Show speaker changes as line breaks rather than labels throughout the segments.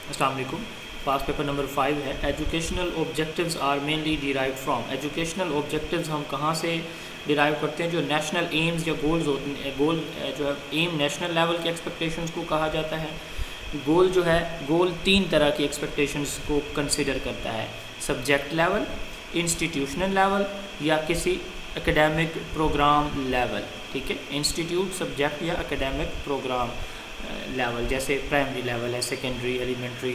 अस्सलाम वालेकुम। पास paper number 5 है। Educational objectives are mainly derive from. Educational objectives हम कहाँ से डिराइव करते हैं? जो नेशनल एम्स या गोल्स होते हैं, गोल जो है एम नेशनल लेवल के एक्सपेक्टेशंस को कहा जाता है। गोल जो है, गोल 3 तरह की एक्सपेक्टेशंस को कंसिडर करता है: सब्जेक्ट लेवल, इंस्टीट्यूशनल लेवल या किसी एकेडमिक प्रोग्राम लेवल। ठीक है, इंस्टीट्यूट, सब्जेक्ट या एकेडमिक प्रोग्राम लेवल, जैसे प्राइमरी लेवल है, secondary, elementary,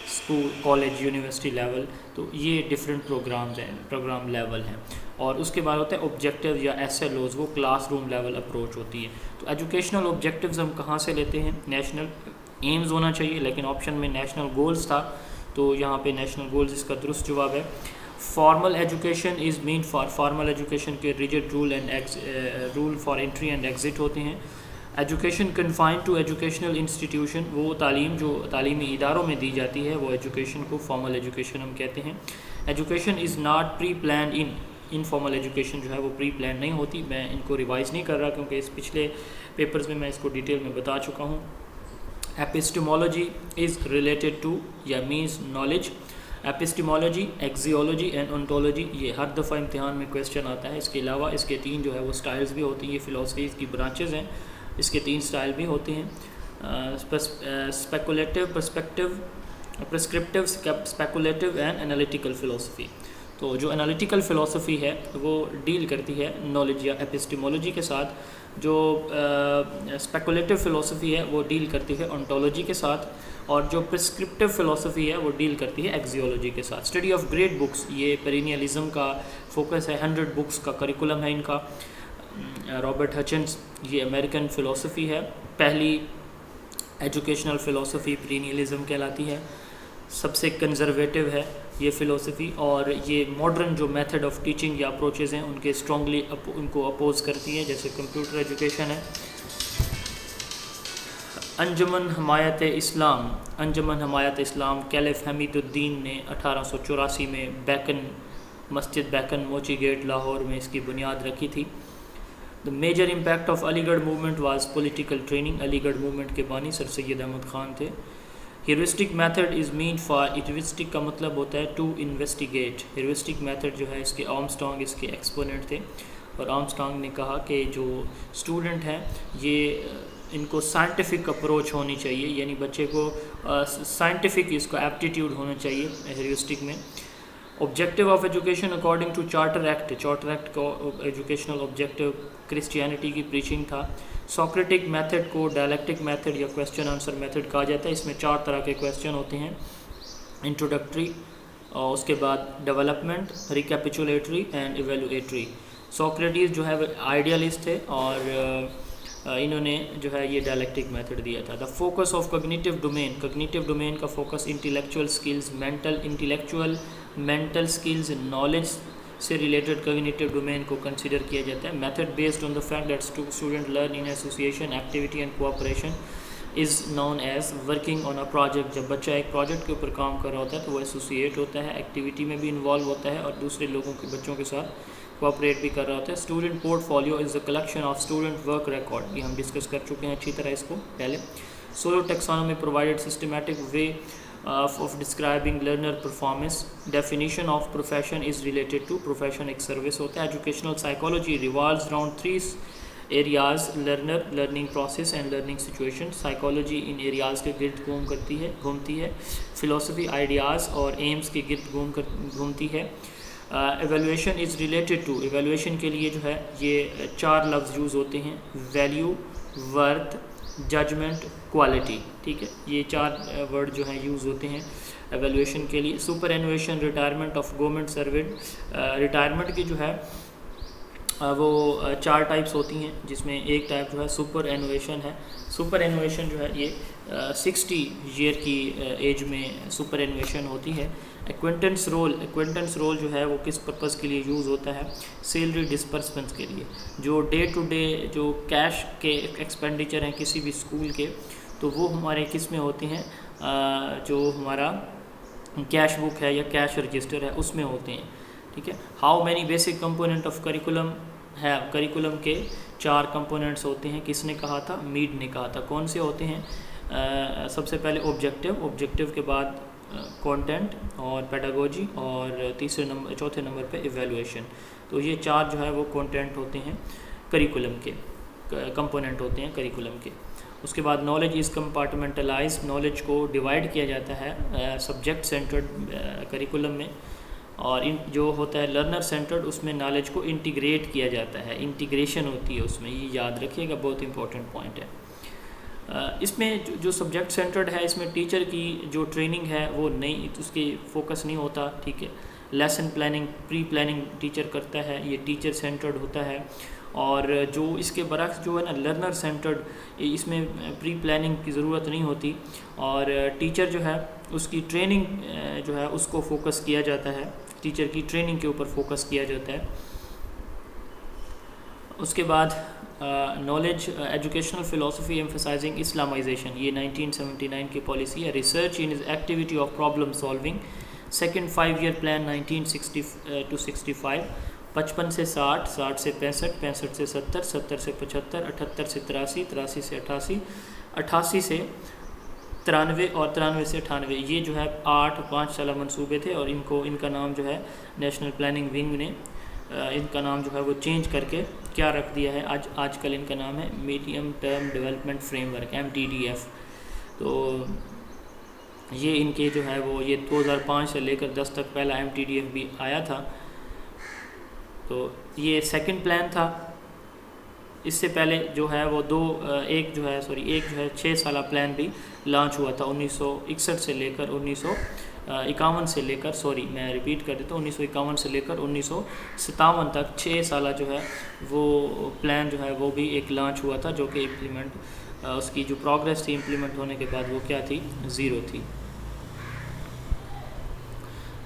school, college, university level. तो ये डिफरेंट प्रोग्राम्स हैं, प्रोग्राम लेवल हैं। और उसके बाद होता है ऑब्जेक्टिव या SLOs, वो क्लासरूम लेवल अप्रोच होती है। तो एजुकेशनल ऑब्जेक्टिव्स हम कहाँ से लेते हैं? नेशनल एम्स होना चाहिए, लेकिन ऑप्शन में नेशनल गोल्स था, तो यहाँ पे नेशनल गोल्स इसका दुरुस्त जवाब है। Formal education is mean for, formal education के rigid rule for entry and exit होते हैं। Education confined to educational institution, वो तालीम जो तालीमी इदारों में दी जाती है, वो एजुकेशन को फॉर्मल एजुकेशन हम कहते हैं। Education is not pre plan in, informal education जो है वो प्री प्लान नहीं होती। मैं इनको रिवाइज़ नहीं कर रहा क्योंकि इस पिछले पेपर्स में मैं इसको डिटेल में बता चुका हूँ। एपिस्टेमोलॉजी इज़ रिलेटेड टू या means knowledge. Epistemology, axiology and ontology, ये हर दफ़ा इम्तिहान में क्वेश्चन आता है। इसके अलावा इसके 3 जो है वो स्टाइल्स भी होती हैं। ये फ़िलासफ़ीज़ की ब्रांचेज़ हैं, इसके 3 स्टाइल भी होते हैं: speculative, perspective, prescriptive, speculative and analytical philosophy. तो जो एनालिटिकल फ़िलासफ़ी है वो डील करती है नॉलेज या एपिस्टेमोलॉजी के साथ। जो स्पेकुलेटिव फ़िलासफ़ी है वो डील करती है ओंटोलॉजी के साथ, और जो प्रिस्क्रिप्टिव फ़िलासफ़ी है वो डील करती है एक्सियोलॉजी के साथ। स्टडी ऑफ ग्रेट बुक्स, ये पेरिनियलिज्म का फोकस है। 100 बुक्स का करिकुलम है इनका। रॉबर्ट हचिंस, ये अमेरिकन फ़िलासफ़ी है, पहली एजुकेशनल फ़िलासफ़ी पेरिनियलिज्म कहलाती है। सबसे कंजर्वेटिव है ये फ़िलासफ़ी, और ये मॉडर्न जो मेथड ऑफ टीचिंग या अप्रोचेज़ हैं उनके स्ट्रॉन्गली उनको अपोज करती है, जैसे कंप्यूटर एजुकेशन है। अंजुमन हमायत इस्लाम, अंजुमन हमायत इस्लाम, कैलिफ हमीदुद्दीन ने 1884 में बैकन, मस्जिद बैकन, मोची गेट, लाहौर में इसकी बुनियाद रखी थी। The major impact of Aligarh movement was political training. Aligarh movement के बानी सर सैयद अहमद ख़ान थे। Heuristic method is mean for, heuristic का मतलब होता है टू इन्वेस्टिगेट। ह्यूरिस्टिक मेथड जो है, इसके आर्मस्ट्रांग इसके एक्सपोनेंट थे, और आर्मस्ट्रांग ने कहा कि जो स्टूडेंट हैं ये इनको साइंटिफिक अप्रोच होनी चाहिए, यानी बच्चे को साइंटिफिक इसको एप्टीट्यूड होना चाहिए ह्यूरिस्टिक में। Objective of education according to charter act, charter act का एजुकेशनल ऑब्जेक्टिव क्रिश्चियनिटी की प्रीचिंग था। सोक्रेटिक मेथड को डायलेक्टिक मेथड या क्वेश्चन आंसर मेथड कहा जाता है। इसमें 4 तरह के क्वेश्चन होते हैं: इंट्रोडक्टरी, और उसके बाद डेवलपमेंट, रिकैपिचुलेटरी एंड इवेलुएटरी। सोक्रेटिस जो है वो आइडियलिस्ट थे, और इन्होंने जो है ये डायलेक्टिक मेथड दिया था। The focus of cognitive domain, cognitive domain का focus intellectual skills, mental skills, knowledge से रिलेटेड कॉग्निटिव डोमेन को कंसिडर किया जाता है। Method based on the fact that student learn in association, activity and cooperation is known as working on a project. जब बच्चा एक project के ऊपर काम कर रहा होता है तो वो एसोसिएट होता है, एक्टिविटी में भी इन्वॉल्व होता है, और दूसरे लोगों के बच्चों के साथ कोऑपरेट भी कर रहा होता है। Student portfolio is the collection of student work record, ये हम डिस्कस कर चुके हैं अच्छी तरह इसको पहले। Solo taxonomy provided systematic way of describing learner performance. Definition of profession is related to profession एक सर्विस होता है। Educational psychology revolves around 3 areas: learner, learning process and learning situation. Psychology in areas के गिर्द घूमती है। Philosophy ideas और AIIMS के गिर्द घूमती है। Evaluation is related to, evaluation के लिए जो है ये 4 लफ्ज़ यूज़ होते हैं: वैल्यू, वर्थ, जजमेंट, क्वालिटी। ठीक है, ये 4 वर्ड जो हैं यूज़ होते हैं एवेल्यूएशन के लिए। Superannuation, retirement of government servant, retirement की जो है वो 4 टाइप्स होती हैं, जिसमें एक टाइप जो है सुपर एनुएशन है। सुपर एनुएशन जो है ये 60 ईयर की एज में सुपर एनुएशन होती है। एक्वेंटेंस रोल जो है वो किस पर्पज़ के लिए यूज़ होता है? सैलरी डिस्पर्समेंट्स के लिए। जो डे टू डे जो कैश के एक्सपेंडिचर हैं किसी भी स्कूल के, तो वो हमारे किस में होते हैं? जो हमारा कैश बुक है या कैश रजिस्टर है उसमें होते हैं। ठीक है। How many basic component of curriculum है? करिकुलम के 4 कंपोनेंट्स होते हैं। किसने कहा था? मीड ने कहा था। कौन से होते हैं? सबसे पहले ऑब्जेक्टिव के बाद कंटेंट और पेडागोजी और चौथे नंबर पे इवैल्यूएशन। तो ये 4 जो है वो कंटेंट होते हैं करिकुलम के, कंपोनेंट होते हैं करिकुलम के। उसके बाद नॉलेज इज़ कंपार्टमेंटलाइज, नॉलेज को डिवाइड किया जाता है सब्जेक्ट सेंटर्ड करिकुलम में, और जो होता है लर्नर सेंटर्ड उसमें नॉलेज को इंटीग्रेट किया जाता है, इंटीग्रेशन होती है उसमें, ये याद रखिएगा, बहुत इंपॉर्टेंट पॉइंट है। इसमें जो सब्जेक्ट सेंटर्ड है इसमें टीचर की जो ट्रेनिंग है वो नहीं, उसकी फोकस नहीं होता, ठीक है। Lesson planning, pre planning teacher करता है, ये टीचर सेंटर्ड होता है। और जो इसके बरक्स जो है ना लर्नर सेंटर्ड, इसमें प्री प्लानिंग की ज़रूरत नहीं होती, और टीचर जो है उसकी ट्रेनिंग जो है उसको फोकस किया जाता है, टीचर की ट्रेनिंग के ऊपर फोकस किया जाता है। उसके बाद knowledge educational philosophy emphasising Islamisation, ये 1979 की पॉलिसी है। Research in is activity of problem solving, second 5 year plan 1960 to 65, 55 से 60, 60 से 65, 65 से 70, 70 से 75, 78 से 83, 83 से 88, 88 से 93 और 93 से 98, ये जो है 8 5 साल मंसूबे थे, और इनका नाम जो है नेशनल प्लानिंग विंग ने इनका नाम जो है वो चेंज करके क्या रख दिया है, आजकल इनका नाम है medium term development framework, MTDF। तो ये इनके जो है वो ये 2005 से लेकर 10 तक पहला MTDF भी आया था। तो ये सेकंड प्लान था। इससे पहले जो है वो एक जो है 6 साल प्लान भी लॉन्च हुआ था 1961 से लेकर 1951 से लेकर, मैं रिपीट कर देता हूँ, 1951 से लेकर 1957 तक 6 साल जो है वो प्लान जो है वो भी एक लॉन्च हुआ था, जो कि उसकी जो प्रोग्रेस थी इम्प्लीमेंट होने के बाद वो क्या थी, 0 थी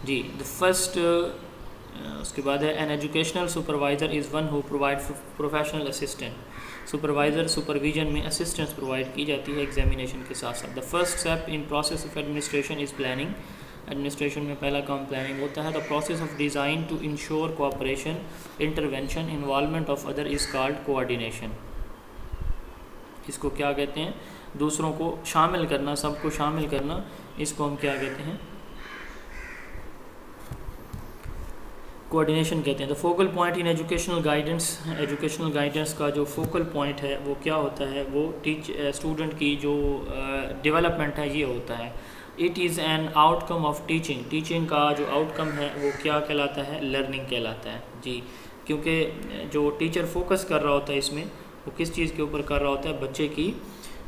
जी। द फर्स्ट उसके बाद है an educational supervisor is one who provide professional assistant. Supervisor supervision में असिस्टेंस प्रोवाइड की जाती है एग्जामिनेशन के साथ साथ। The first step in process of administration is planning. Administration में पहला काम प्लानिंग होता है। The process of design to ensure cooperation, intervention, involvement of other is called coordination. इसको क्या कहते हैं, दूसरों को शामिल करना, सबको शामिल करना, इसको हम क्या कहते हैं, कोऑर्डिनेशन कहते हैं। The focal point in educational guidance का जो फोकल पॉइंट है वो क्या होता है, वो स्टूडेंट की जो डेवलपमेंट है ये होता है। It is an outcome of teaching का जो आउटकम है वो क्या कहलाता है, लर्निंग कहलाता है जी। क्योंकि जो टीचर फोकस कर रहा होता है इसमें, वो किस चीज़ के ऊपर कर रहा होता है, बच्चे की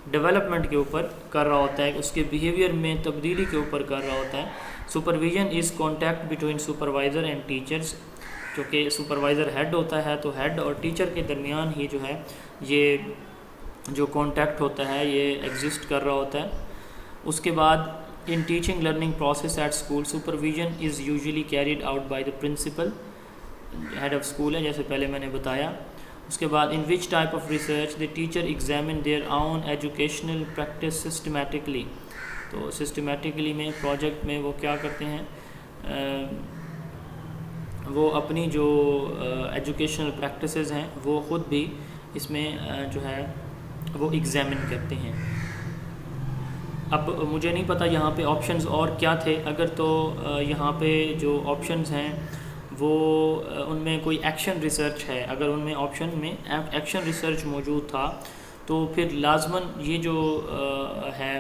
डेवलपमेंट के ऊपर कर रहा होता है, उसके बिहेवियर में तब्दीली के ऊपर कर रहा होता है। Supervision is contact between supervisor and teachers, क्योंकि सुपरवाइज़र हेड होता है, तो हेड और टीचर के दरमियान ही जो है ये जो कॉन्टैक्ट होता है ये एग्जिस्ट कर रहा होता है। उसके बाद in teaching learning process at school, supervision is usually carried out by the principal, head of school है, जैसे पहले मैंने बताया। उसके बाद in which type of research the teacher examine their own educational practice systematically. तो सिस्टमेटिकली में project में वो क्या करते हैं, वो अपनी जो एजुकेशनल प्रैक्टिसेस हैं वो ख़ुद भी इसमें जो है वो एग्ज़ामिन करते हैं। अब मुझे नहीं पता यहाँ पे ऑप्शंस और क्या थे, अगर तो यहाँ पे जो ऑप्शंस हैं वो उनमें कोई एक्शन रिसर्च है, अगर उनमें ऑप्शन में एक्शन रिसर्च मौजूद था तो फिर लाजमन ये जो है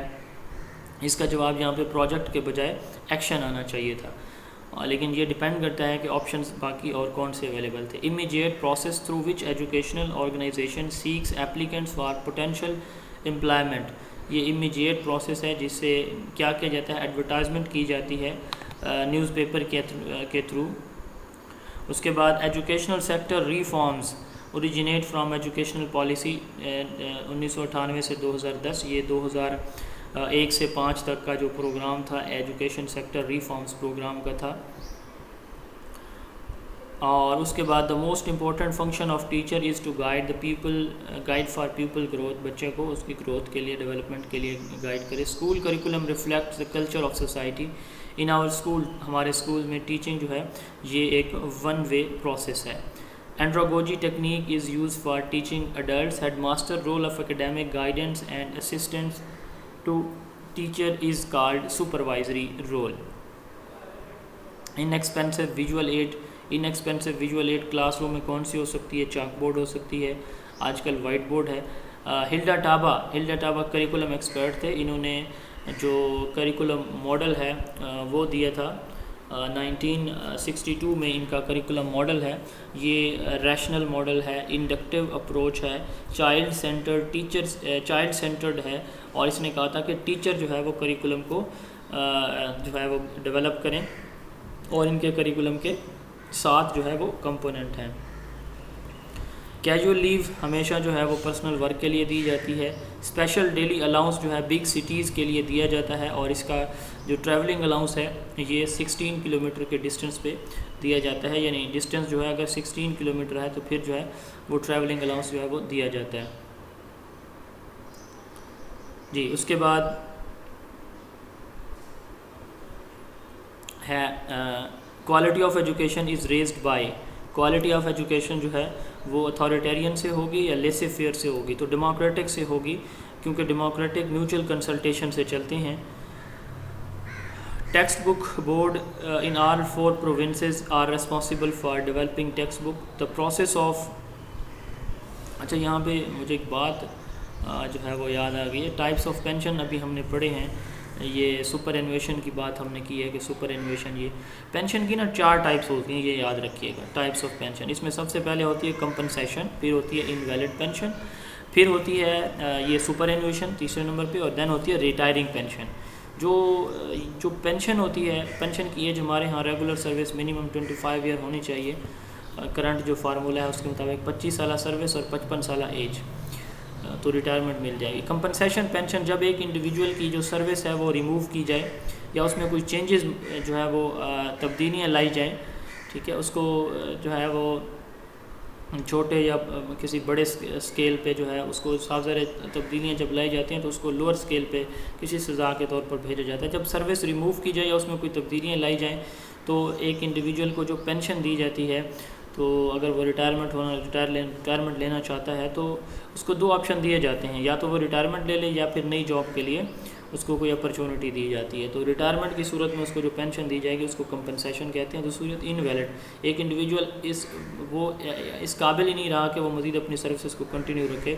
इसका जवाब यहाँ पे प्रोजेक्ट के बजाय एक्शन आना चाहिए था। लेकिन ये डिपेंड करता है कि ऑप्शंस बाकी और कौन से अवेलेबल थे। Immediate process through which educational organization seeks applicants for potential employment, ये इमीडिएट प्रोसेस है जिससे क्या किया जाता है, एडवर्टाइजमेंट की जाती है न्यूज़पेपर के थ्रू। उसके बाद educational sector reforms originate from educational policy 1998 से 2010, ये 2001 से 5 तक का जो प्रोग्राम था एजुकेशन सेक्टर रिफॉर्म्स प्रोग्राम का था। और उसके बाद the most important function of teacher is to guide for people growth, बच्चे को उसकी ग्रोथ के लिए, डेवलपमेंट के लिए गाइड करे। School curriculum reflects the culture of society. In our school, हमारे स्कूल में टीचिंग जो है ये एक वन वे प्रोसेस है। Andragogy technique is use for teaching adult. Head master role of academic guidance and assistance to teacher is called supervisory role. Inexpensive visual aid classroom में कौन सी हो सकती है? चाक बोर्ड हो सकती है, आजकल वाइट बोर्ड है। हिल्डा टाबा करिकुलम एक्सपर्ट थे, इन्होंने जो करिकुलम मॉडल है वो दिया था 1962 में। इनका करिकुलम मॉडल है ये रैशनल मॉडल है, इंडक्टिव अप्रोच है, चाइल्ड सेंटर्ड है, और इसने कहा था कि टीचर जो है वो करिकुलम को जो है वो डेवलप करें और इनके करिकुलम के साथ जो है वो कंपोनेंट हैं। कैजुअल लीव हमेशा जो है वो पर्सनल वर्क के लिए दी जाती है। स्पेशल डेली अलाउंस जो है बिग सिटीज़ के लिए दिया जाता है, और इसका जो ट्रैवलिंग अलाउंस है ये 16 किलोमीटर के डिस्टेंस पे दिया जाता है, यानी डिस्टेंस जो है अगर 16 किलोमीटर है तो फिर जो है वो ट्रैवलिंग अलाउंस जो है वो दिया जाता है जी। उसके बाद है quality of education is raised bye. Quality of education जो है वो अथॉरिटेरियन से होगी या लेसे फेयर से होगी? तो डेमोक्रेटिक से होगी, क्योंकि डेमोक्रेटिक म्यूचुअल कंसल्टेशन से चलते हैं। Text book board in all 4 provinces are responsible for developing text book. The process of, अच्छा यहाँ पे मुझे एक बात जो है वो याद आ गई है। टाइप्स ऑफ पेंशन अभी हमने पढ़े हैं, ये सुपर एनुएशन की बात हमने की है कि सुपर एनुएशन, ये पेंशन की ना 4 टाइप्स होती हैं, ये याद रखिएगा। टाइप्स ऑफ पेंशन, इसमें सबसे पहले होती है कंपनसेशन, फिर होती है इनवैलिड पेंशन, फिर होती है ये सुपर एनुएशन तीसरे नंबर पे, और देन होती है रिटायरिंग पेंशन। जो पेंशन होती है, पेंशन की एज हमारे यहाँ रेगुलर सर्विस मिनिमम 25 ईयर होनी चाहिए। करंट जो फार्मूला है उसके मुताबिक 25 साल सर्विस और 55 साल एज, तो रिटायरमेंट मिल जाएगी। कंपनसेशन पेंशन जब एक इंडिविजुअल की जो सर्विस है वो रिमूव की जाए या उसमें कोई चेंजेस जो है वो तब्दीलियाँ लाई जाएँ, ठीक है, उसको जो है वो छोटे या किसी बड़े स्केल पे जो है उसको सारे तब्दीलियाँ जब लाई जाती हैं तो उसको लोअर स्केल पे किसी सज़ा के तौर पर भेजा जाता है। जब सर्विस रिमूव की जाए या उसमें कोई तब्दीलियाँ लाई जाएँ तो एक इंडिविजुअल को जो पेंशन दी जाती है, तो अगर वो रिटायरमेंट लेना चाहता है तो उसको 2 ऑप्शन दिए जाते हैं, या तो वो रिटायरमेंट ले ले या फिर नई जॉब के लिए उसको कोई अपॉर्चुनिटी दी जाती है। तो रिटायरमेंट की सूरत में उसको जो पेंशन दी जाएगी उसको कंपनसेशन कहते हैं। तो सूरत इनवैलिड, एक इंडिविजुअल इस काबिल ही नहीं रहा कि वो मज़ीद अपनी सर्विसेज को कंटिन्यू रखे,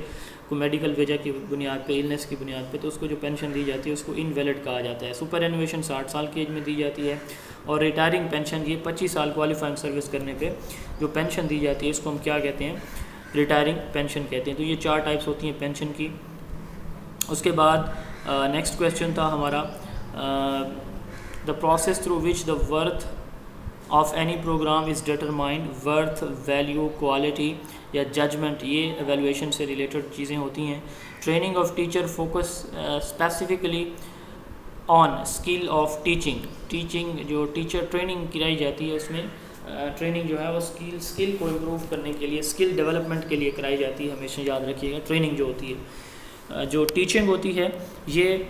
कोई मेडिकल वजह की बुनियाद पे, इलनेस की बुनियाद पे, तो उसको जो पेंशन दी जाती है उसको इनवैलिड कहा जाता है। सुपर एनुएशन 60 साल की एज में दी जाती है, और रिटायरिंग पेंशन ये 25 साल क्वालिफाइंग सर्विस करने पे जो पेंशन दी जाती है इसको हम क्या कहते हैं? रिटायरिंग पेंशन कहते हैं। तो ये 4 टाइप्स होती हैं पेंशन की। उसके बाद नेक्स्ट क्वेश्चन था हमारा, the process through which the worth of any program is determined. Worth, value, quality या जजमेंट, ये एवेलुएशन से रिलेटेड चीज़ें होती हैं। Training of teacher focus specifically on skill of teaching जो टीचर ट्रेनिंग कराई जाती है उसमें ट्रेनिंग जो है वो स्किल को इम्प्रूव करने के लिए, स्किल डेवलपमेंट के लिए कराई जाती है। हमेशा याद रखिएगा, ट्रेनिंग जो होती है, जो टीचिंग होती है ये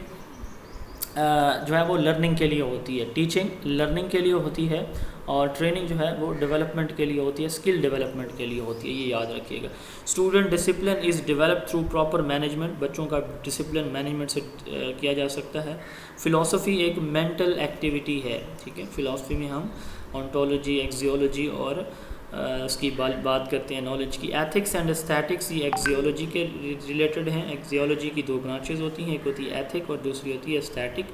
जो है वो लर्निंग के लिए होती है। टीचिंग लर्निंग के लिए होती है और ट्रेनिंग जो है वो डेवलपमेंट के लिए होती है, स्किल डेवलपमेंट के लिए होती है, ये याद रखिएगा। Student discipline is develop through proper management. बच्चों का डिसिप्लिन मैनेजमेंट से किया जा सकता है। फ़िलासफ़ी एक मेंटल एक्टिविटी है, ठीक है। फ़िलासफ़ी में हम ऑन्टोलॉजी, एक्सियोलॉजी और इसकी बात करते हैं नॉलेज की। एथिक्स एंड एस्थेटिक्स ये एक्सियोलॉजी के रिलेटेड हैं। एक्सियोलॉजी की 2 ब्रांचेज होती हैं, एक होती है एथिक और दूसरी होती है एस्थेटिक।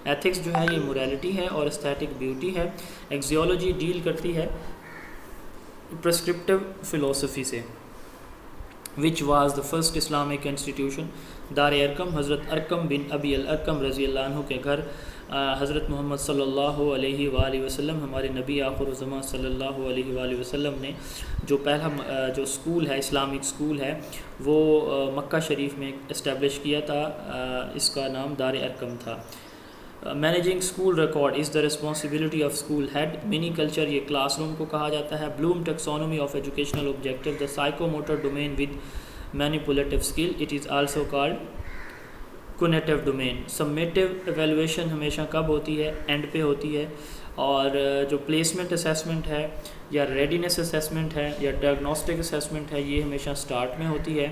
एथिक्स जो है ये मोरालिटी है और एस्थेटिक ब्यूटी है। एक्सियोलॉजी डील करती है प्रिस्क्रिप्टिव फ़िलासफ़ी से। Which was the first Islamic institution? दार अरकम, हज़रत अरकम बिन अबी अल अरकम रज़ी अल्लाह अन्हु के घर हज़रत मोहम्मद सल्लल्लाहु अलैहि वसल्लम, हमारे नबी आखिर ज़मान सल्लल्लाहु अलैहि वसल्लम ने जो पहला जो स्कूल है, इस्लामिक स्कूल है, वो मक्का शरीफ में इस्टेब्लिश किया था। इसका नाम दार अरकम था। Managing school record is the responsibility of school head. Mini culture ये क्लासरूम को कहा जाता है। Bloom taxonomy of educational objective, the psychomotor domain with manipulative skill, it is also called conative domain. Summative evaluation हमेशा कब होती है? And पे होती है। और जो प्लेसमेंट असेसमेंट है या रेडीनेस असेसमेंट है या डायग्नोस्टिक असेसमेंट है, ये हमेशा स्टार्ट में होती है।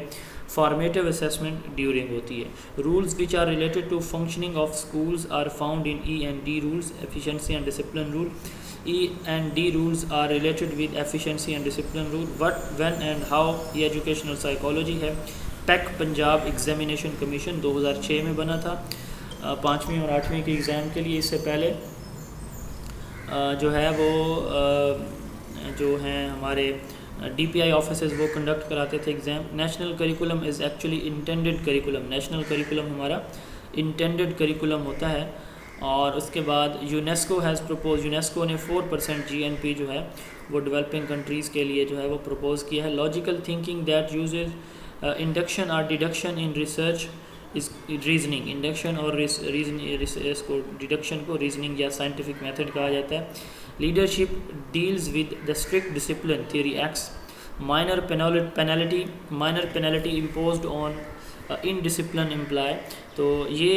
फॉर्मेटिव असेसमेंट ड्यूरिंग होती है. Rules which are related to functioning of schools are found in E&D rules, efficiency and discipline rule. E&D rules are related with efficiency and discipline rule. What, when and how ये educational psychology है. Pack Punjab examination commission 2006 में बना था 5वीं और 8वीं के exam के लिए. इससे पहले जो है वो जो हैं हमारे DPI ऑफिसर्स वो कंडक्ट कराते थे exam. National curriculum is actually intended curriculum. National curriculum हमारा इंटेंडेड करिकुलम होता है. और उसके बाद यूनेस्को हैज़ प्रपोज, यूनेस्को ने 4% GNP जो है वो डेवलपिंग कंट्रीज़ के लिए जो है वो प्रपोज किया है. Logical thinking that usage induction और डिडक्शन इन रिसर्च इस रीजनिंग. इंडक्शन और इसको डिडक्शन को रीजनिंग या साइंटिफिक मेथड कहा जाता है. Leadership deals with the strict discipline theory acts. Minor penalty imposed on indiscipline imply. तो ये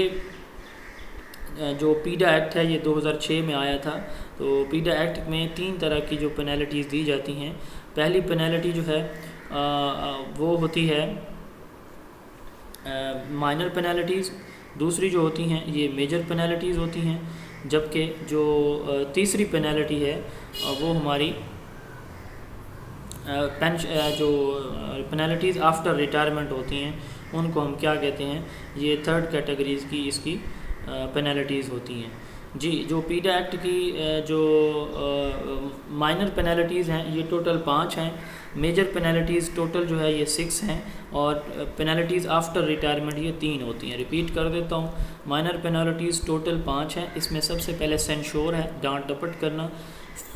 जो पीडा एक्ट है ये 2006 में आया था. तो पीडा एक्ट में 3 तरह की जो पेनल्टीज़ दी जाती हैं. पहली पेनल्टी जो है वो होती है माइनर पेनल्टीज़. दूसरी जो होती हैं ये मेजर पेनल्टीज़ होती हैं. जबकि जो तीसरी पेनल्टी है वो हमारी जो पेनल्टीज़ आफ्टर रिटायरमेंट होती हैं उनको हम क्या कहते हैं, ये थर्ड कैटेगरीज़ की इसकी पेनल्टीज़ होती हैं जी. जो पीडा एक्ट की जो माइनर पेनल्टीज़ हैं ये टोटल 5 हैं. मेजर पेनल्टीज़ टोटल जो है ये 6 हैं. और पेनल्टीज़ आफ्टर रिटायरमेंट ये 3 होती हैं. रिपीट कर देता हूँ. माइनर पेनल्टीज़ टोटल 5 हैं. इसमें सबसे पहले सेंश्योर है, डांट डपट करना.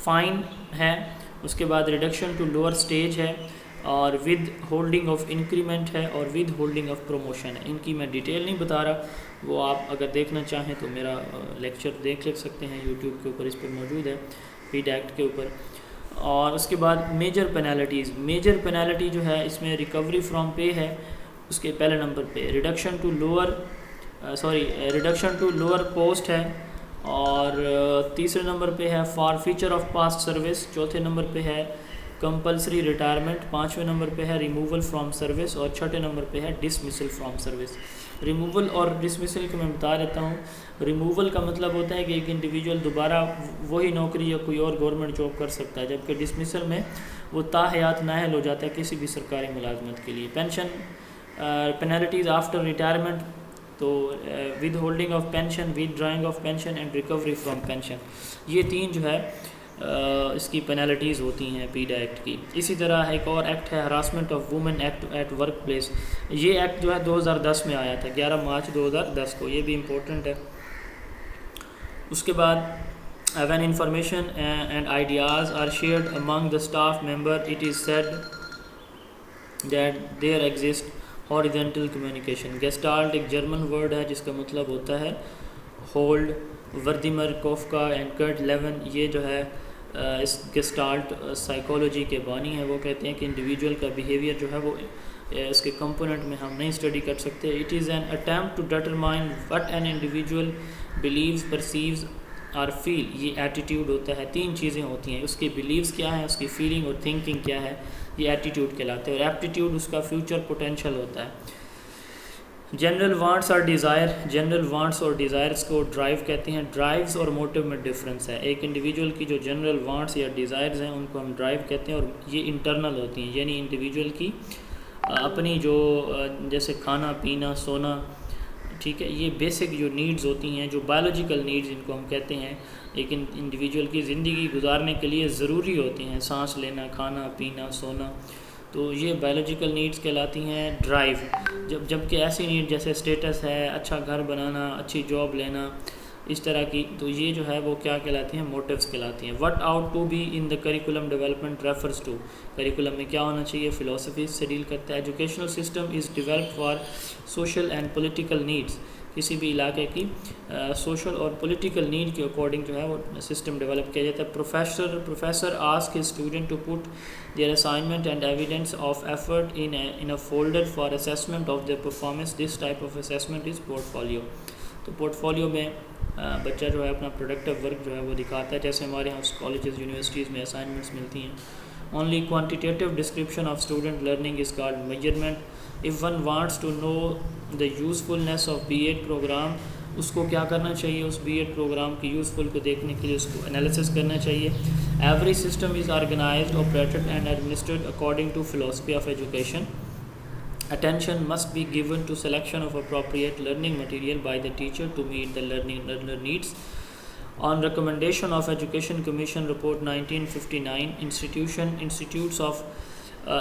फाइन है. उसके बाद रिडक्शन टू लोअर स्टेज है. और विद होल्डिंग ऑफ इंक्रीमेंट है. और विद होल्डिंग ऑफ प्रमोशन है. इनकी मैं डिटेल नहीं बता रहा, वो आप अगर देखना चाहें तो मेरा लेक्चर देख सकते हैं यूट्यूब के ऊपर, इस पर मौजूद है पीडा एक्ट के ऊपर. और उसके बाद मेजर पेनल्टीज़. मेजर पेनल्टी जो है इसमें रिकवरी फ्रॉम पे है उसके पहले नंबर पे. रिडक्शन टू लोअर पोस्ट है. और तीसरे नंबर पे है for feature of past service. चौथे नंबर पे है कंपलसरी रिटायरमेंट. 5वें नंबर पे है रिमूवल फ्रॉम सर्विस. और 6ठे नंबर पे है डिसमिसल फ्रॉम सर्विस. रिमूवल और डिसमिसल को मैं बता देता हूँ. रिमूवल का मतलब होता है कि एक इंडिविजुअल दोबारा वही नौकरी या कोई और गवर्नमेंट जॉब कर सकता है, जबकि डिसमिसल में वो ताहयात नाअहल हो जाता है किसी भी सरकारी मुलाजमत के लिए. पेंशन पेनल्टीज़ आफ्टर रिटायरमेंट, तो with holding of pension, with drying of pension and recovery from pension, ये 3 जो है इसकी पेनल्टीज़ होती हैं पीडा एक्ट की. इसी तरह एक और एक्ट है harassment of women act at work place. ये एक्ट जो है 2010 में आया था, 11 मार्च 2010 को. ये भी इम्पोर्टेंट है. उसके बाद when information and ideas are shared among the staff member it is said that there exist horizontal communication. Gestalt एक जर्मन वर्ड है जिसका मतलब होता है whole. Wertheimer, Koffka and Kurt Lewin ये जो है इस गेस्टाल्ट साइकोलॉजी के बानी हैं. वो कहते हैं कि इंडिविजुअल का बिहेवियर जो है वो इसके कंपोनेंट में हम नहीं स्टडी कर सकते. It is an attempt to determine what an individual believes, perceives और फील. ये एटीट्यूड होता है. 3 चीज़ें होती हैं, उसके बिलीव्स क्या है, उसकी फीलिंग और थिंकिंग क्या है, ये एटीट्यूड कहलाते हैं. और एप्टीट्यूड उसका फ्यूचर पोटेंशियल होता है. जनरल वांट्स और डिज़ायर. जनरल वांट्स और डिज़ायर्स को ड्राइव कहते हैं. ड्राइव्स और मोटिव में डिफरेंस है. एक इंडिविजुअल की जो जनरल वांट्स या डिज़ायर्स हैं उनको हम ड्राइव कहते हैं, और ये इंटरनल होती हैं, यानी इंडिविजुअल की अपनी जो जैसे खाना पीना सोना, ठीक है, ये बेसिक जो नीड्स होती हैं, जो बायोलॉजिकल नीड्स इनको हम कहते हैं, लेकिन इंडिविजुअल की ज़िंदगी गुजारने के लिए ज़रूरी होती हैं. सांस लेना, खाना पीना सोना, तो ये बायोलॉजिकल नीड्स कहलाती हैं. ड्राइव जबकि ऐसी नीड जैसे स्टेटस है, अच्छा घर बनाना, अच्छी जॉब लेना, इस तरह की, तो ये जो है वो क्या कहलाती हैं, मोटिव्स कहलाती हैं. What out to be in the curriculum development refers to. Curriculum में क्या होना चाहिए, फ़िलासफ़ी से डील करता है. Educational system is developed for social and political needs. किसी भी इलाके की सोशल और पॉलिटिकल नीड के अकॉर्डिंग जो है वो सिस्टम डेवलप किया जाता है. Professor ask his student to put their assignment and evidence of effort in a folder for assessment of their performance. This type of assessment is portfolio. तो portfolio में बच्चा जो है अपना प्रोडक्टिव वर्क जो है वो दिखाता है. जैसे हमारे यहाँ कॉलेजेस यूनिवर्सिटीज़ में असाइनमेंट्स मिलती हैं. Only quantitative description of student learning is called measurement. If one wants to know the usefulness of B.Ed programme, उसको क्या करना चाहिए, उस B.Ed प्रोग्राम की यूज़फुल को देखने के लिए उसको एनालिसिस करना चाहिए। Every system is organised, operated and administered according to philosophy of education. Attention must be given to selection of appropriate learning material by the teacher to meet the learner needs. On recommendation of Education Commission Report 1959, institutes of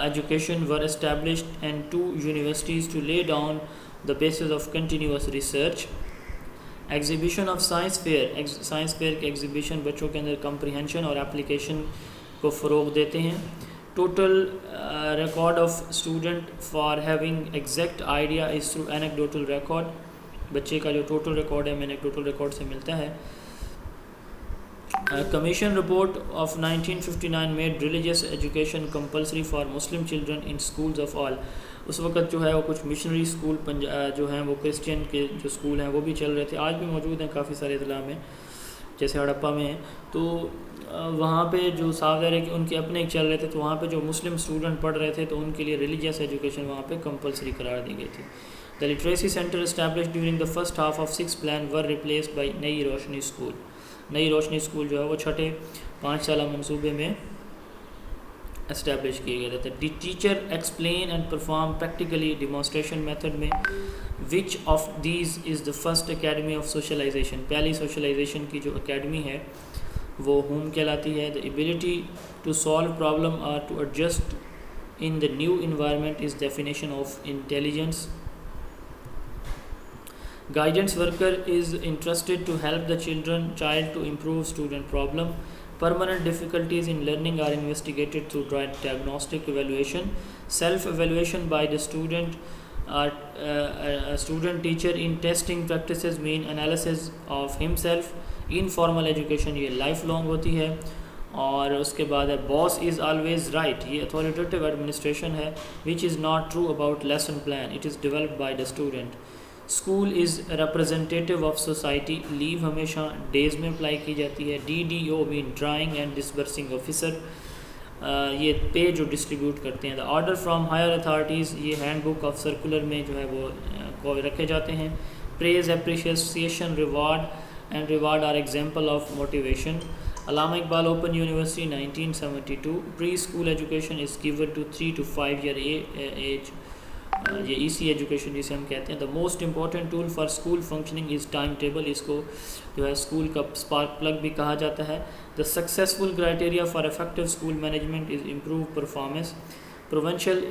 education were established and 2 universities to lay down the basis of continuous research. Exhibition of science fair के exhibition बच्चों के अंदर comprehension और application को फ़रोग देते हैं। Total record of student for having exact idea is through anecdotal record. बच्चे का जो total record है anecdotal record से मिलता है। Commission report of 1959 made religious education compulsory for Muslim children in schools of all. उस वक़्त जो है वो कुछ मिशनरी स्कूल जो हैं वो क्रिश्चियन के जो स्कूल हैं वो भी चल रहे थे, आज भी मौजूद हैं काफ़ी सारे इज़ला में, जैसे हड़प्पा में हैं। तो वहाँ पे जो साफ है कि उनके अपने चल रहे थे, तो वहाँ पे जो मुस्लिम स्टूडेंट पढ़ रहे थे तो उनके लिए रिलीजियस एजुकेशन वहाँ पे कंपलसरी करार दी गई थी। The literacy centre establish during the first half of 6th plan were replaced by Nai Roshni school. Nai Roshni school जो है वो छठे 5 साला मंसूबे में एस्टैब्लिश किए गए थे। The teacher explain and perform practically demonstration method में which of these is the first academy of socialization. पहली सोशलाइजेशन की जो अकेडमी है वो होम कहलाती है। The ability to solve problem और to adjust in the new environment is definition of intelligence. Guidance worker is interested to help the child to improve student problem. Permanent difficulties in learning are investigated through diagnostic evaluation. Self-evaluation by the student teacher in testing practices mean analysis of himself. Informal education ये life long होती है। और उसके बाद है boss is always right, ये authoritative administration है, which is not true about lesson plan, it is developed by the student. School is representative of society, leave हमेशा डेज़ में अप्लाई की जाती है। DDO mean drawing and disbursing officer, ये pay जो distribute करते हैं। The order from higher authorities, ये हैंडबुक ऑफ सर्कुलर में जो है वो रखे जाते हैं। Praise, appreciation, reward are example of motivation. Allama Iqbal open university 1972, pre school education is given to 3 to 5 year age, ये EC एजुकेशन जिसे हम कहते हैं। The most important tool for school functioning is time table, इसको जो है स्कूल का spark plug भी कहा जाता है। The successful criteria for effective school management is improve performance. Provincial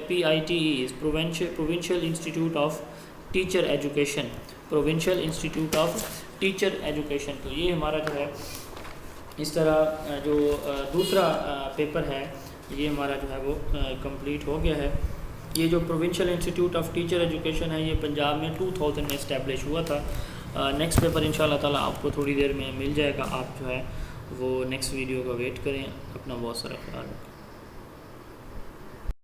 PITE is provincial institute of teacher education, provincial institute of teacher education. तो ये हमारा जो है इस तरह जो दूसरा पेपर है ये हमारा जो है वो कंप्लीट हो गया है। ये जो provincial institute of teacher education है ये पंजाब में 2000 में इस्टेब्लिश हुआ था। नेक्स्ट पेपर इंशाल्लाह ताला आपको थोड़ी देर में मिल जाएगा। आप जो है वो नेक्स्ट वीडियो का वेट करें। अपना बहुत सारा ख्याल रखें।